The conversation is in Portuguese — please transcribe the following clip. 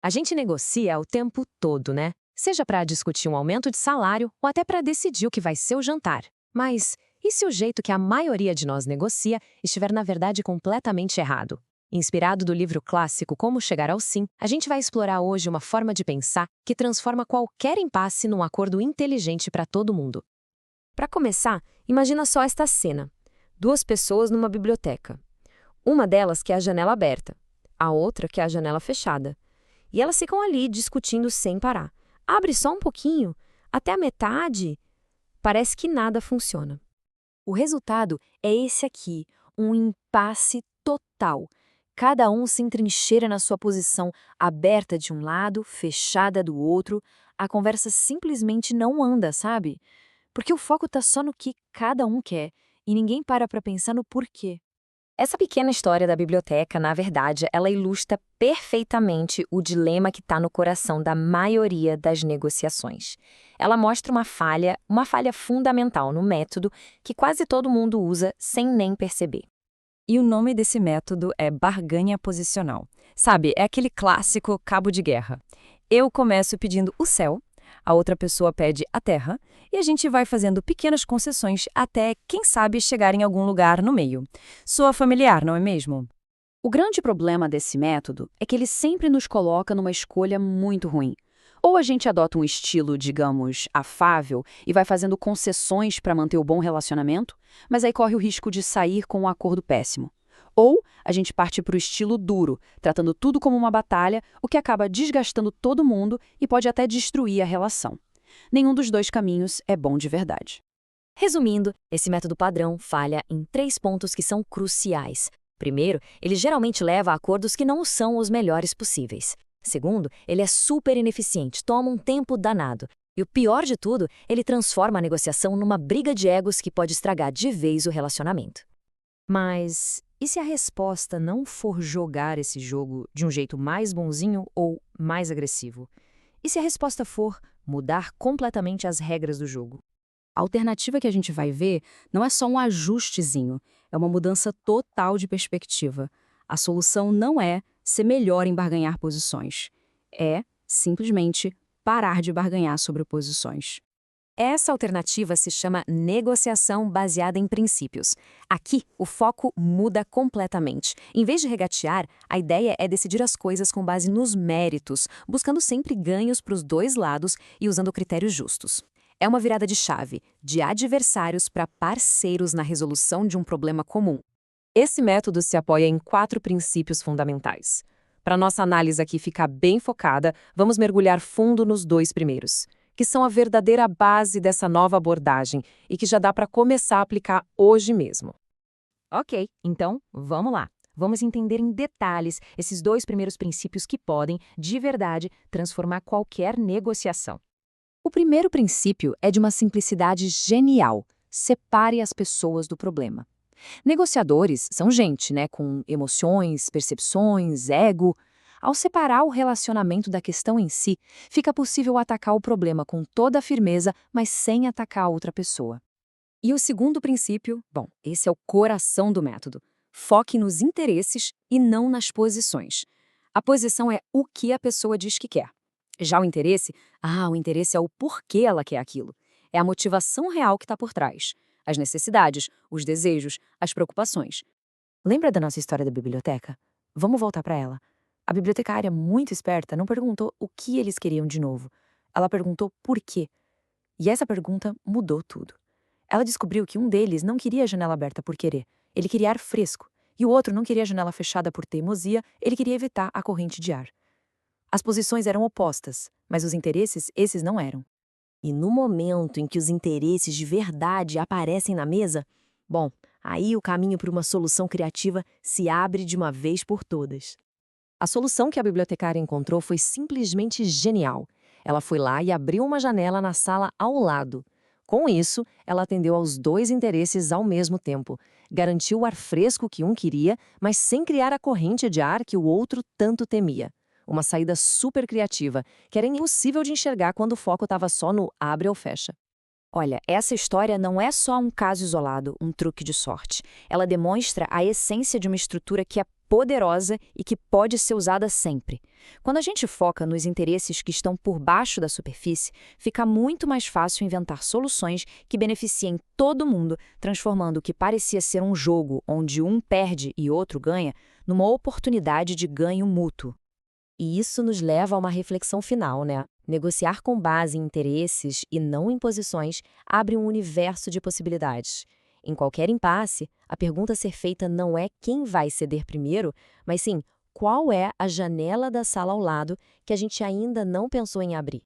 A gente negocia o tempo todo, né? Seja para discutir um aumento de salário ou até para decidir o que vai ser o jantar. Mas e se o jeito que a maioria de nós negocia estiver, na verdade, completamente errado? Inspirado do livro clássico Como Chegar ao Sim, a gente vai explorar hoje uma forma de pensar que transforma qualquer impasse num acordo inteligente para todo mundo. Para começar, imagina só esta cena. Duas pessoas numa biblioteca. Uma delas quer a janela aberta, a outra quer a janela fechada. E elas ficam ali discutindo sem parar. Abre só um pouquinho, até a metade. Parece que nada funciona. O resultado é esse aqui, um impasse total. Cada um se entrincheira na sua posição, aberta de um lado, fechada do outro. A conversa simplesmente não anda, sabe? Porque o foco está só no que cada um quer e ninguém para pensar no porquê. Essa pequena história da biblioteca, na verdade, ela ilustra perfeitamente o dilema que está no coração da maioria das negociações. Ela mostra uma falha fundamental no método que quase todo mundo usa sem nem perceber. E o nome desse método é barganha posicional. Sabe, é aquele clássico cabo de guerra. Eu começo pedindo o céu, a outra pessoa pede a terra, e a gente vai fazendo pequenas concessões até, quem sabe, chegar em algum lugar no meio. Soa familiar, não é mesmo? O grande problema desse método é que ele sempre nos coloca numa escolha muito ruim. Ou a gente adota um estilo, digamos, afável e vai fazendo concessões para manter o bom relacionamento, mas aí corre o risco de sair com um acordo péssimo. Ou a gente parte para o estilo duro, tratando tudo como uma batalha, o que acaba desgastando todo mundo e pode até destruir a relação. Nenhum dos dois caminhos é bom de verdade. Resumindo, esse método padrão falha em 3 pontos que são cruciais. Primeiro, ele geralmente leva a acordos que não são os melhores possíveis. Segundo, ele é super ineficiente, toma um tempo danado. E o pior de tudo, ele transforma a negociação numa briga de egos que pode estragar de vez o relacionamento. Mas e se a resposta não for jogar esse jogo de um jeito mais bonzinho ou mais agressivo? E se a resposta for mudar completamente as regras do jogo? A alternativa que a gente vai ver não é só um ajustezinho, é uma mudança total de perspectiva. A solução não é ser melhor em barganhar posições. É, simplesmente, parar de barganhar sobre posições. Essa alternativa se chama negociação baseada em princípios. Aqui, o foco muda completamente. Em vez de regatear, a ideia é decidir as coisas com base nos méritos, buscando sempre ganhos para os dois lados e usando critérios justos. É uma virada de chave, de adversários para parceiros na resolução de um problema comum. Esse método se apoia em 4 princípios fundamentais. Para nossa análise aqui ficar bem focada, vamos mergulhar fundo nos 2 primeiros, que são a verdadeira base dessa nova abordagem e que já dá para começar a aplicar hoje mesmo. Ok, então vamos lá. Vamos entender em detalhes esses 2 primeiros princípios que podem, de verdade, transformar qualquer negociação. O primeiro princípio é de uma simplicidade genial. Separe as pessoas do problema. Negociadores são gente, né, com emoções, percepções, ego. Ao separar o relacionamento da questão em si, fica possível atacar o problema com toda a firmeza, mas sem atacar a outra pessoa. E o segundo princípio, esse é o coração do método. Foque nos interesses e não nas posições. A posição é o que a pessoa diz que quer. Já o interesse é o porquê ela quer aquilo. É a motivação real que está por trás. As necessidades, os desejos, as preocupações. Lembra da nossa história da biblioteca? Vamos voltar para ela. A bibliotecária, muito esperta, não perguntou o que eles queriam de novo. Ela perguntou por quê. E essa pergunta mudou tudo. Ela descobriu que um deles não queria a janela aberta por querer. Ele queria ar fresco. E o outro não queria a janela fechada por teimosia, ele queria evitar a corrente de ar. As posições eram opostas, mas os interesses, esses não eram. E no momento em que os interesses de verdade aparecem na mesa, aí o caminho para uma solução criativa se abre de uma vez por todas. A solução que a bibliotecária encontrou foi simplesmente genial. Ela foi lá e abriu uma janela na sala ao lado. Com isso, ela atendeu aos 2 interesses ao mesmo tempo. Garantiu o ar fresco que um queria, mas sem criar a corrente de ar que o outro tanto temia. Uma saída super criativa, que era impossível de enxergar quando o foco estava só no abre ou fecha. Olha, essa história não é só um caso isolado, um truque de sorte. Ela demonstra a essência de uma estrutura que é poderosa e que pode ser usada sempre. Quando a gente foca nos interesses que estão por baixo da superfície, fica muito mais fácil inventar soluções que beneficiem todo mundo, transformando o que parecia ser um jogo onde um perde e outro ganha, numa oportunidade de ganho mútuo. E isso nos leva a uma reflexão final, né? Negociar com base em interesses e não em posições abre um universo de possibilidades. Em qualquer impasse, a pergunta a ser feita não é quem vai ceder primeiro, mas sim qual é a janela da sala ao lado que a gente ainda não pensou em abrir.